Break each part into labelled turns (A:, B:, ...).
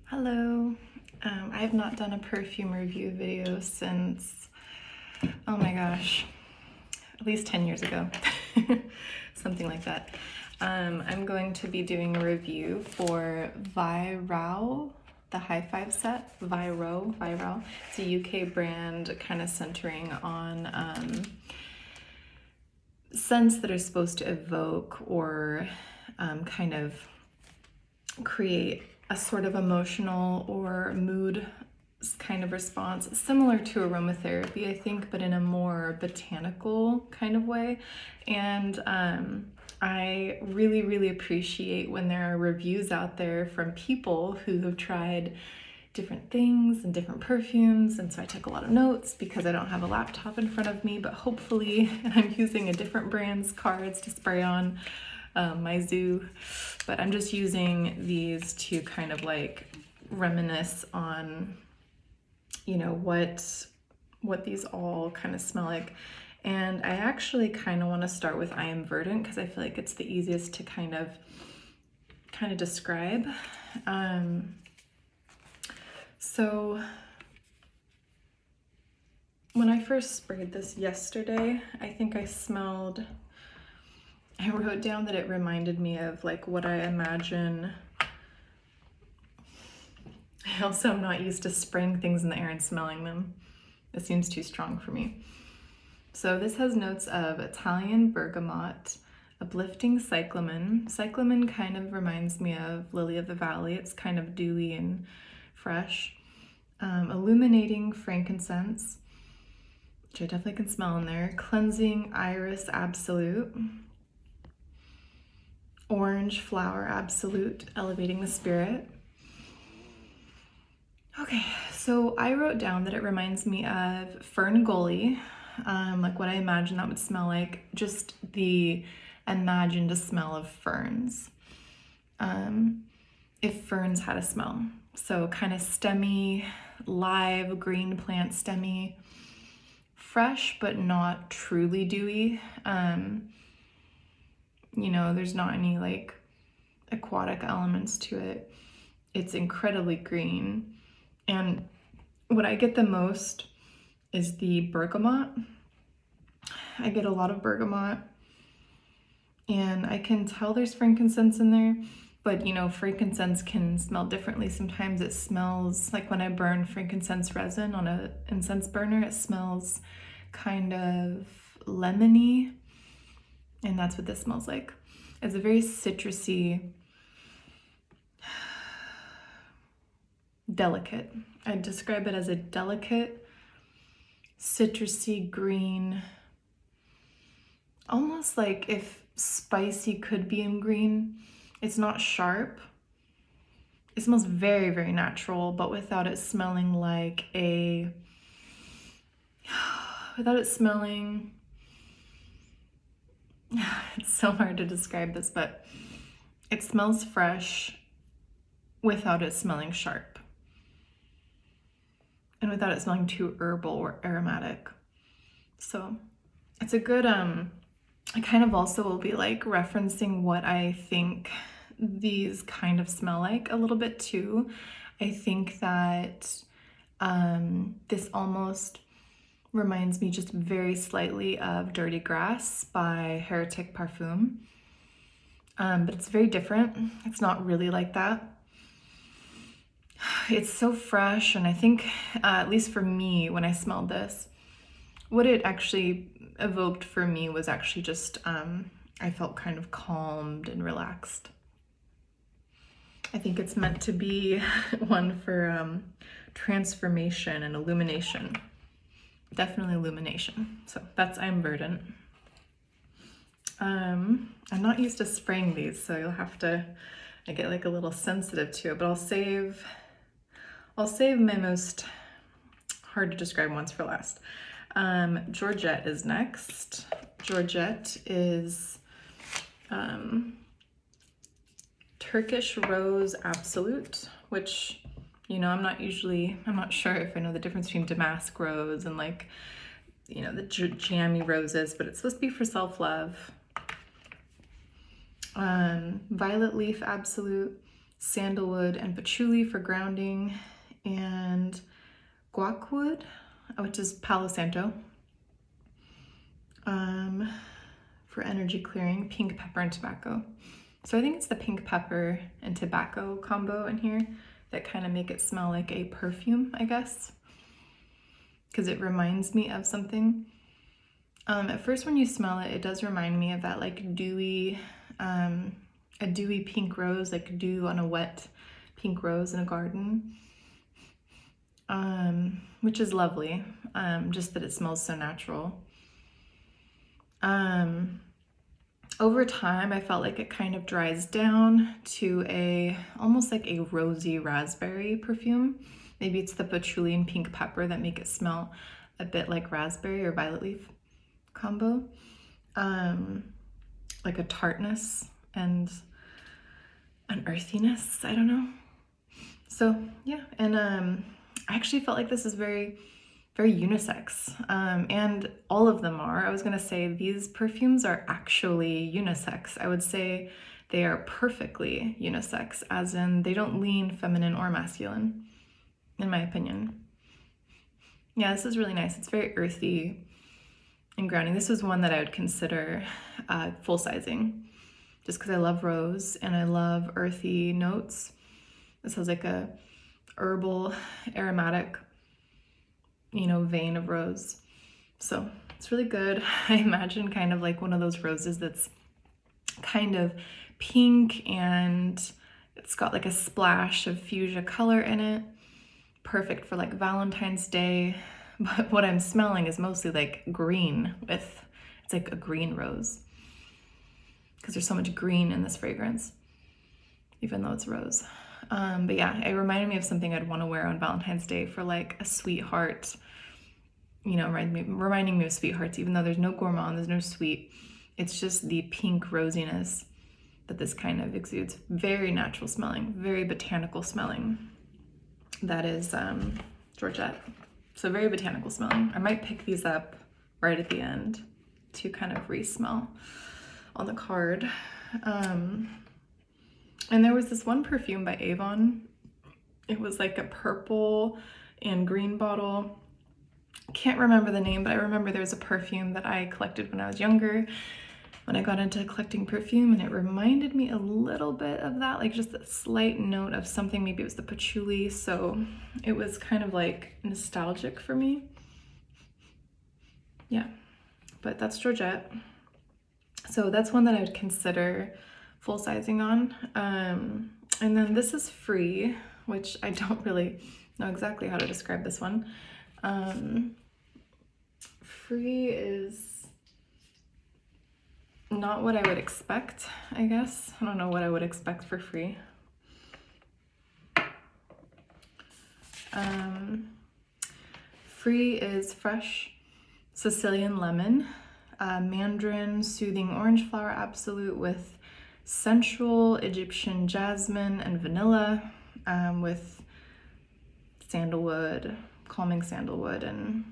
A: Hello. I have not done a perfume review video since, oh my gosh, at least 10 years ago, something like that. I'm going to be doing a review for Vyrao, the High Five set, Vyrao. It's a UK brand kind of centering on scents that are supposed to evoke or kind of create a sort of emotional or mood kind of response, similar to aromatherapy, I think, but in a more botanical kind of way. And I really appreciate when there are reviews out there from people who have tried different things and different perfumes, and so I took a lot of notes because I don't have a laptop in front of me, but hopefully I'm using a different brand's cards to spray on my zoo, but I'm just using these to kind of like reminisce on, you know, what these all kind of smell like. And I actually kind of want to start with I Am Verdant because I feel like it's the easiest to kind of describe. So when I first sprayed this yesterday, I think I wrote down that it reminded me of like what I imagine. I also am not used to spraying things in the air and smelling them. It seems too strong for me. So this has notes of Italian bergamot, uplifting cyclamen. Cyclamen kind of reminds me of lily of the valley. It's kind of dewy and fresh. Illuminating frankincense, which I definitely can smell in there. Cleansing iris absolute. Orange flower absolute, elevating the spirit. Okay, so I wrote down that it reminds me of Ferngully, like what I imagine that would smell like, just the imagined smell of ferns. If ferns had a smell. So kind of stemmy, live green plant stemmy, fresh but not truly dewy. You know, there's not any like aquatic elements to it. It's incredibly green. And what I get the most is the bergamot. I get a lot of bergamot, and I can tell there's frankincense in there, but you know, frankincense can smell differently. Sometimes it smells like when I burn frankincense resin on an incense burner, it smells kind of lemony. And that's what this smells like. It's a very citrusy, delicate. I'd describe it as a delicate, citrusy green, almost like if spicy could be in green. It's not sharp. It smells very natural, but without it smelling like it's so hard to describe this, but it smells fresh without it smelling sharp and without it smelling too herbal or aromatic. So it's a good, I kind of also will be like referencing what I think these kind of smell like a little bit too. I think that this almost reminds me just very slightly of Dirty Grass by Heretic Parfum. But it's very different. It's not really like that. It's so fresh, and I think, at least for me, when I smelled this, what it actually evoked for me was actually just, I felt kind of calmed and relaxed. I think it's meant to be one for transformation and illumination. Definitely illumination. So that's I'm Verdant. I'm not used to spraying these, so you'll have to, I get like a little sensitive to it, but I'll save my most hard to describe ones for last. Georgette is next. Georgette is Turkish Rose Absolute, which, you know, I'm not sure if I know the difference between damask rose and like, you know, the jammy roses, but it's supposed to be for self-love. Violet Leaf Absolute, sandalwood and patchouli for grounding, and guacwood, which is Palo Santo, for energy clearing, pink pepper and tobacco. So I think it's the pink pepper and tobacco combo in here that kind of make it smell like a perfume, I guess, because it reminds me of something. At first when you smell it, it does remind me of that like dewy, a dewy pink rose, like dew on a wet pink rose in a garden, which is lovely, just that it smells so natural. Over time, I felt like it kind of dries down to almost like a rosy raspberry perfume. Maybe it's the patchouli and pink pepper that make it smell a bit like raspberry or violet leaf combo. Like a tartness and an earthiness, I don't know. So yeah, and I actually felt like this is very unisex, and all of them are. I was gonna say these perfumes are actually unisex. I would say they are perfectly unisex, as in they don't lean feminine or masculine, in my opinion. Yeah, this is really nice. It's very earthy and grounding. This is one that I would consider full sizing, just because I love rose and I love earthy notes. This has like a herbal, aromatic, vein of rose. So it's really good. I imagine kind of like one of those roses that's kind of pink and it's got like a splash of fuchsia color in it. Perfect for like Valentine's Day. But what I'm smelling is mostly like green it's like a green rose, because there's so much green in this fragrance, even though it's rose. But yeah, it reminded me of something I'd want to wear on Valentine's Day for like a sweetheart, reminding me of sweethearts, even though there's no gourmand, there's no sweet. It's just the pink rosiness that this kind of exudes. Very natural smelling, very botanical smelling. That is Georgette. So very botanical smelling. I might pick these up right at the end to kind of re-smell on the card. And there was this one perfume by Avon. It was like a purple and green bottle. Can't remember the name, but I remember there was a perfume that I collected when I was younger, when I got into collecting perfume, and it reminded me a little bit of that, like just a slight note of something. Maybe it was the patchouli, so it was kind of like nostalgic for me. Yeah, but that's Georgette. So that's one that I would consider full sizing on. And then this is Free, which I don't really know exactly how to describe this one. Free is not what I would expect, I guess. I don't know what I would expect for Free. Free is fresh Sicilian lemon, mandarin, soothing orange flower absolute with sensual Egyptian jasmine and vanilla, with sandalwood, calming sandalwood, and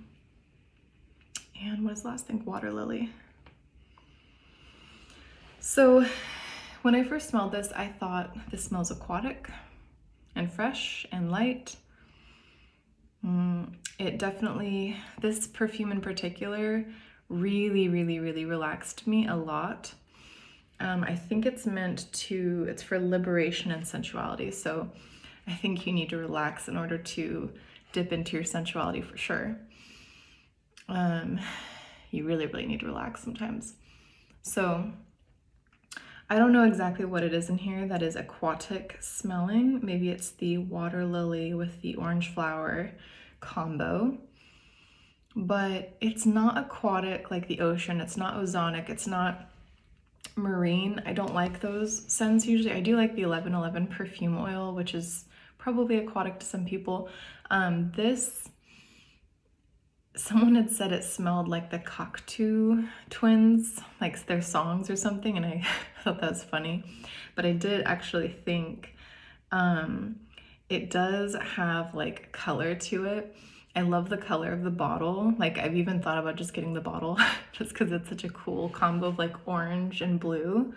A: what is the last thing? Water lily. So when I first smelled this, I thought this smells aquatic and fresh and light. It definitely, this perfume in particular, really relaxed me a lot. I think it's it's for liberation and sensuality. So I think you need to relax in order to dip into your sensuality for sure. You really need to relax sometimes. So I don't know exactly what it is in here that is aquatic smelling. Maybe it's the water lily with the orange flower combo, but it's not aquatic like the ocean. It's not ozonic. It's not marine. I don't like those scents usually. I do like the 1111 perfume oil, which is probably aquatic to some people. This, someone had said it smelled like the Cocteau Twins, like their songs or something, and I thought that was funny. But I did actually think it does have like color to it. I love the color of the bottle. Like I've even thought about just getting the bottle just because it's such a cool combo of like orange and blue,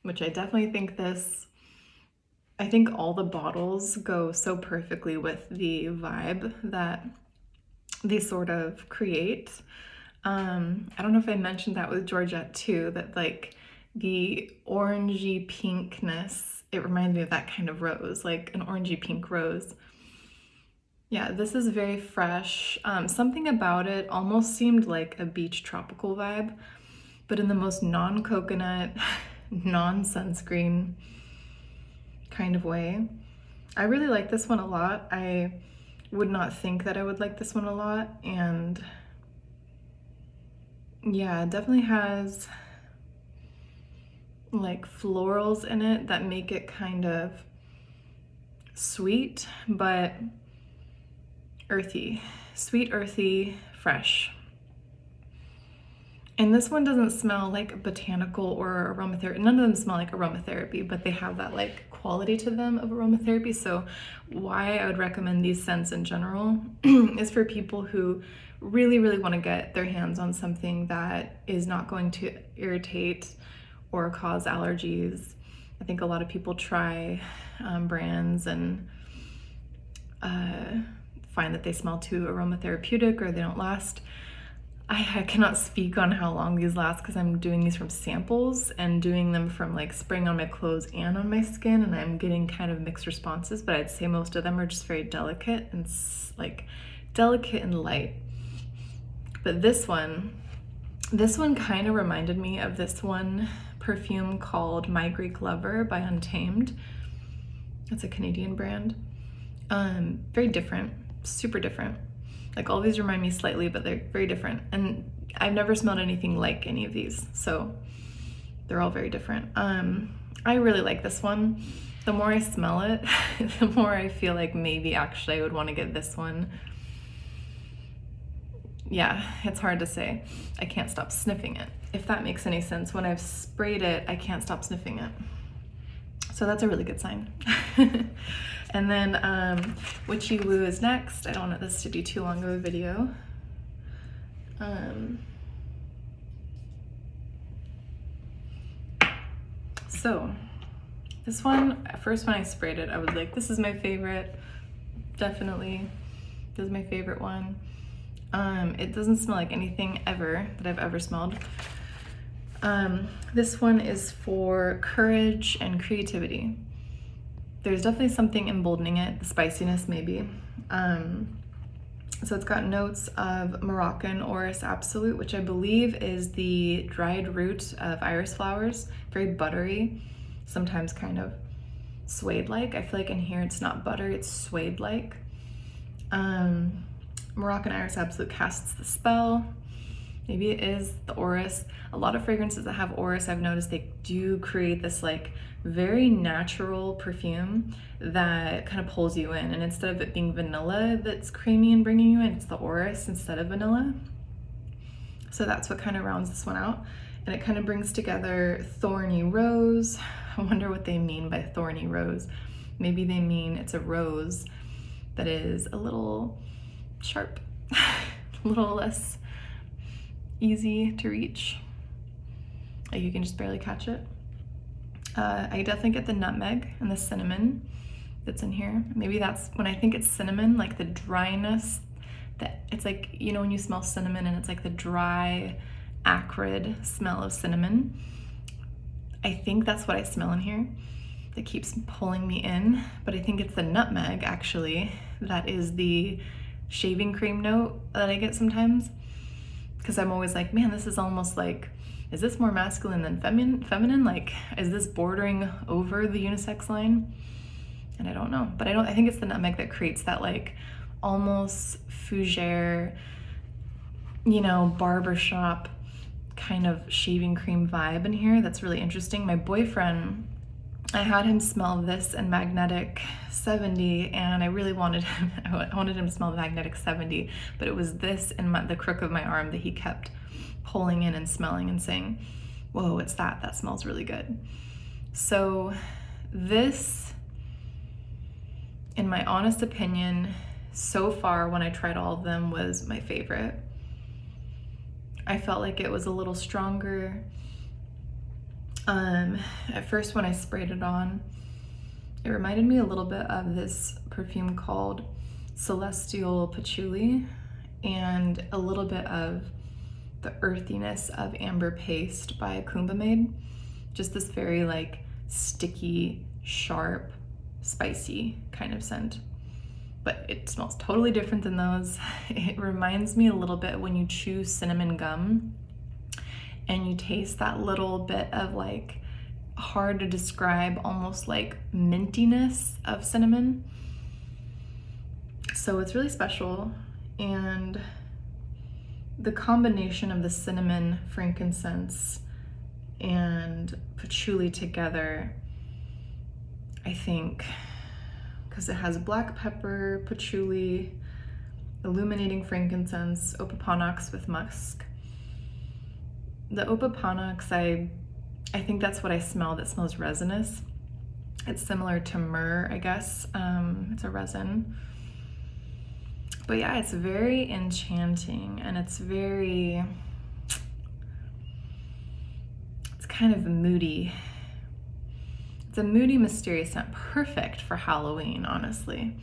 A: which I definitely think this I think all the bottles go so perfectly with the vibe that they sort of create. I don't know if I mentioned that with Georgette too, that like the orangey pinkness, it reminds me of that kind of rose, like an orangey pink rose. Yeah, this is very fresh. Something about it almost seemed like a beach tropical vibe, but in the most non-coconut, non-sunscreen kind of way. I really like this one a lot. I would not think that I would like this one a lot, and yeah, it definitely has like florals in it that make it kind of sweet, but earthy. Sweet, earthy, fresh. And this one doesn't smell like botanical or aromatherapy. None of them smell like aromatherapy, but they have that like quality to them of aromatherapy. So why I would recommend these scents in general is for people who really, really want to get their hands on something that is not going to irritate or cause allergies. I think a lot of people try brands and find that they smell too aromatherapeutic or they don't last. I cannot speak on how long these last because I'm doing these from samples and doing them from like spraying on my clothes and on my skin, and I'm getting kind of mixed responses, but I'd say most of them are just very delicate and like delicate and light. But this one kind of reminded me of this one perfume called My Greek Lover by Untamed. It's a Canadian brand. Very different, super different. Like all these remind me slightly, but they're very different. And I've never smelled anything like any of these, so they're all very different. I really like this one. The more I smell it, the more I feel like maybe actually I would want to get this one. Yeah, it's hard to say. I can't stop sniffing it. If that makes any sense, when I've sprayed it, I can't stop sniffing it. So that's a really good sign. And then Witchy Woo is next. I don't want this to be too long of a video. So this one, at first when I sprayed it, I was like, this is my favorite. Definitely, this is my favorite one. It doesn't smell like anything ever that I've ever smelled. This one is for courage and creativity. There's definitely something emboldening it, the spiciness maybe. So it's got notes of Moroccan Orris Absolute, which I believe is the dried root of iris flowers. Very buttery, sometimes kind of suede-like. I feel like in here it's not butter, it's suede-like. Moroccan Iris Absolute casts the spell. Maybe it is the orris. A lot of fragrances that have orris, I've noticed they do create this like very natural perfume that kind of pulls you in. And instead of it being vanilla that's creamy and bringing you in, it's the orris instead of vanilla. So that's what kind of rounds this one out. And it kind of brings together thorny rose. I wonder what they mean by thorny rose. Maybe they mean it's a rose that is a little sharp, a little less easy to reach. Like you can just barely catch it. I definitely get the nutmeg and the cinnamon that's in here. Maybe that's when I think it's cinnamon, like the dryness, that it's like, you know, when you smell cinnamon and it's like the dry, acrid smell of cinnamon. I think that's what I smell in here that keeps pulling me in, but I think it's the nutmeg actually that is the shaving cream note that I get sometimes, because I'm always like, man, this is almost like, is this more masculine than feminine? Like, is this bordering over the unisex line? And I don't know, but I think it's the nutmeg that creates that like almost fougere, you know, barbershop kind of shaving cream vibe in here. That's really interesting. My boyfriend, I had him smell this in Magnetic 70, and I really wanted him, I wanted him to smell Magnetic 70, but it was this in the crook of my arm that he kept pulling in and smelling and saying, whoa, it's that, that smells really good. So this, in my honest opinion, so far when I tried all of them, was my favorite. I felt like it was a little stronger. At first when I sprayed it on, It reminded me a little bit of this perfume called Celestial Patchouli, and a little bit of the earthiness of Amber Paste by Kumba Made. Just this very like sticky, sharp, spicy kind of scent. But it smells totally different than those. It reminds me a little bit when you chew cinnamon gum and you taste that little bit of like hard to describe, almost like mintiness of cinnamon. So it's really special, and the combination of the cinnamon, frankincense, and patchouli together, I think, because it has black pepper, patchouli, illuminating frankincense, opoponax with musk. The opoponax, I think that's what I smell, that smells resinous. It's similar to myrrh, I guess. It's a resin. But yeah, it's very enchanting, and it's kind of moody. It's a moody, mysterious scent, perfect for Halloween, honestly.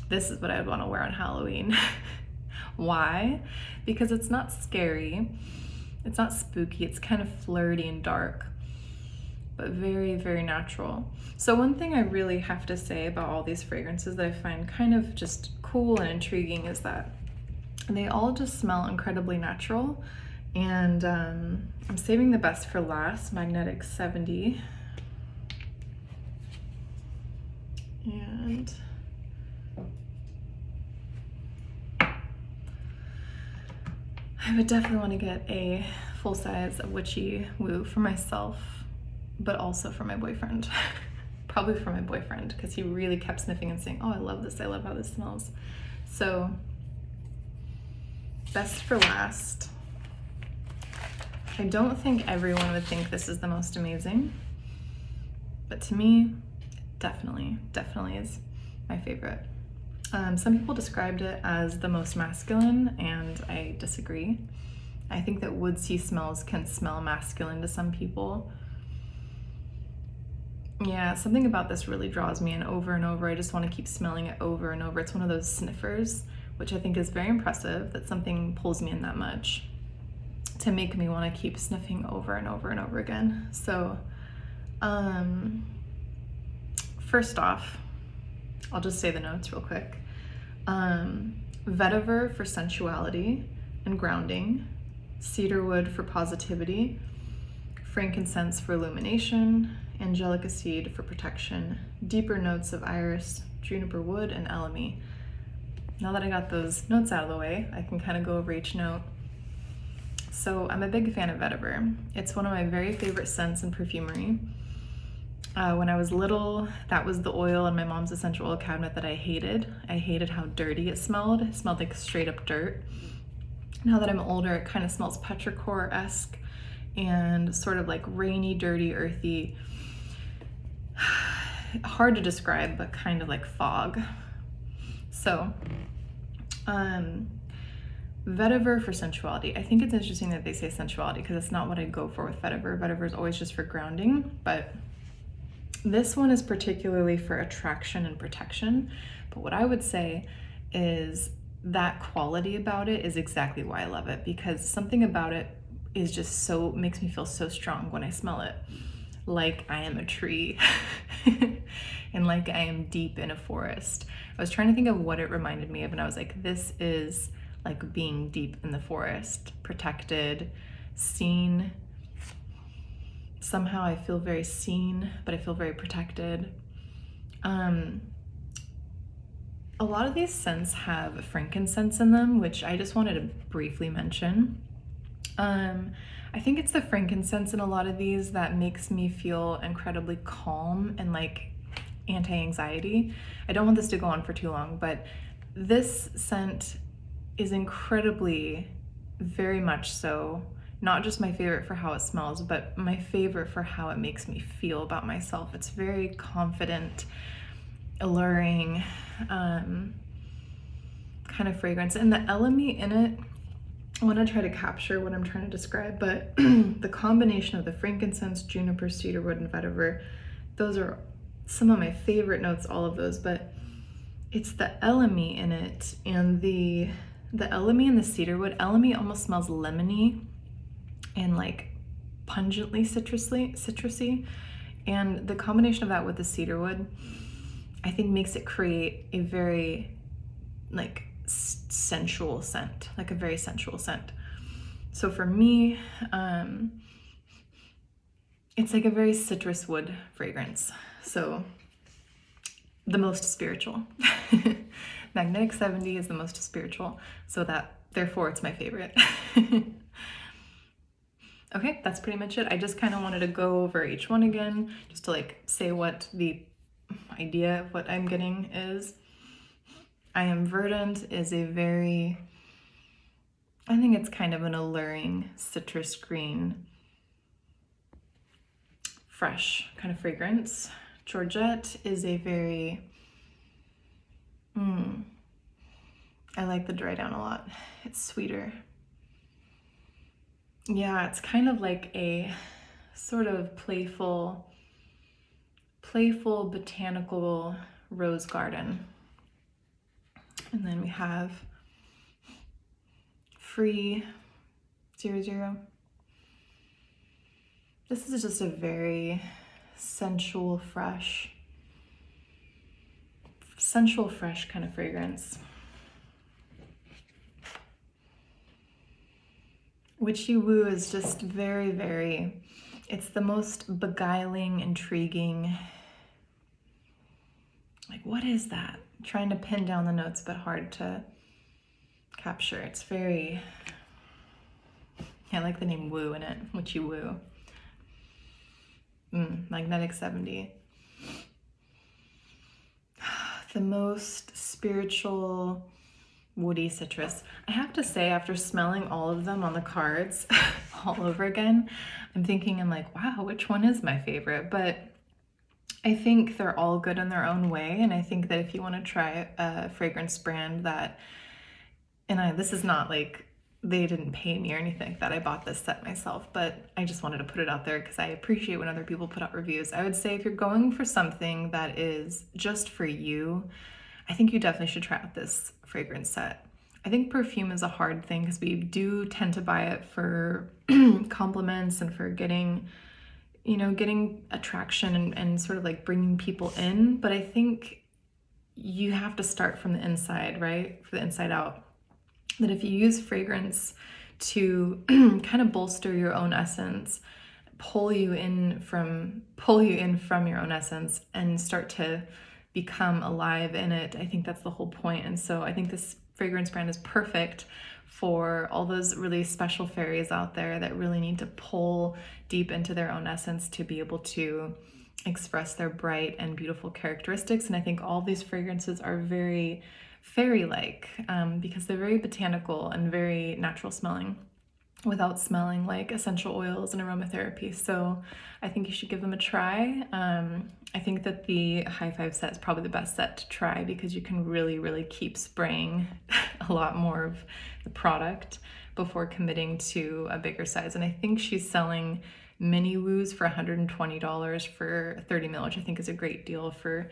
A: This is what I would want to wear on Halloween. Why? Because it's not scary, it's not spooky, it's kind of flirty and dark, but very, very natural. So one thing I really have to say about all these fragrances that I find kind of just cool and intriguing is that they all just smell incredibly natural. And I'm saving the best for last, Magnetic 70. And I would definitely want to get a full size of Witchy Woo for myself, but also for my boyfriend. Probably for my boyfriend, because he really kept sniffing and saying, oh, I love this, I love how this smells. So, best for last. I don't think everyone would think this is the most amazing, but to me, definitely is my favorite. Some people described it as the most masculine, and I disagree. I think that woodsy smells can smell masculine to some people. Yeah, something about this really draws me in over and over. I just want to keep smelling it over and over. It's one of those sniffers, which I think is very impressive, that something pulls me in that much to make me want to keep sniffing over and over and over again. So, first off, I'll just say the notes real quick. Vetiver for sensuality and grounding, cedarwood for positivity, frankincense for illumination, angelica seed for protection, deeper notes of iris, juniper wood, and elemi. Now that I got those notes out of the way, I can kind of go over each note. So I'm a big fan of vetiver. It's one of my very favorite scents in perfumery. When I was little, that was the oil in my mom's essential oil cabinet that I hated. I hated how dirty it smelled. It smelled like straight up dirt. Now that I'm older, it kind of smells petrichor-esque and sort of like rainy, dirty, earthy. Hard to describe, but kind of like fog. So, vetiver for sensuality. I think it's interesting that they say sensuality, because it's not what I'd go for with vetiver. Vetiver is always just for grounding, but this one is particularly for attraction and protection. But what I would say is that quality about it is exactly why I love it, because something about it is just so, makes me feel so strong when I smell it. Like I am a tree and like I am deep in a forest. I was trying to think of what it reminded me of, and I was like, this is like being deep in the forest, protected, seen. Somehow I feel very seen, but I feel very protected. A lot of these scents have frankincense in them, which I just wanted to briefly mention. I think it's the frankincense in a lot of these that makes me feel incredibly calm and like anti-anxiety. I don't want this to go on for too long, but this scent is incredibly, very much so, not just my favorite for how it smells, but my favorite for how it makes me feel about myself. It's very confident, alluring, kind of fragrance. And the elemi in it, I want to try to capture what I'm trying to describe, but the combination of the frankincense, juniper, cedarwood, and vetiver, those are some of my favorite notes, all of those, but it's the elemi in it, and the elemi and the cedarwood. Elemi almost smells lemony and like pungently citrusy, and the combination of that with the cedarwood, I think, makes it create a very like sensual scent, like a very sensual scent. So for me, it's like a very citrus wood fragrance. So the most spiritual. Magnetic 70 is the most spiritual, so that therefore it's my favorite. Okay, that's pretty much it. I just kind of wanted to go over each one again, just to like say what the idea of what I'm getting is. I Am Verdant is a very, I think it's kind of an alluring citrus green, fresh kind of fragrance. Georgette is a very, I like the dry down a lot. It's sweeter. Yeah, it's kind of like a sort of playful botanical rose garden. And then we have Free 00. This is just a very sensual, fresh kind of fragrance. Witchy Woo is just very, it's the most beguiling, intriguing, like, what is that? I'm trying to pin down the notes, but hard to capture. It's very, I like the name Woo in it, Witchy Woo. Magnetic 70. The most spiritual, woody citrus. I have to say, after smelling all of them on the cards all over again, I'm like, wow, which one is my favorite? But I think they're all good in their own way, and I think that if you want to try a fragrance brand that, this is not like they didn't pay me or anything like that. I bought this set myself, but I just wanted to put it out there because I appreciate when other people put out reviews. I would say if you're going for something that is just for you, I think you definitely should try out this fragrance set. I think perfume is a hard thing because we do tend to buy it for compliments and for getting attraction and sort of like bringing people in. But I think you have to start from the inside, right? For the inside out. That if you use fragrance to kind of bolster your own essence, pull you in from your own essence and start to become alive in it, I think that's the whole point. And so I think this fragrance brand is perfect for all those really special fairies out there that really need to pull deep into their own essence to be able to express their bright and beautiful characteristics. And I think all these fragrances are very fairy-like because they're very botanical and very natural smelling without smelling like essential oils and aromatherapy. So I think you should give them a try. I think that the High Five set is probably the best set to try because you can really keep spraying a lot more of the product before committing to a bigger size. And I think she's selling mini woos for $120 for 30 ml, which I think is a great deal for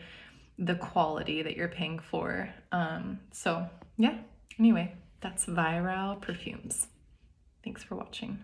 A: the quality that you're paying for. So yeah, anyway, that's Vyrao Perfumes. Thanks for watching.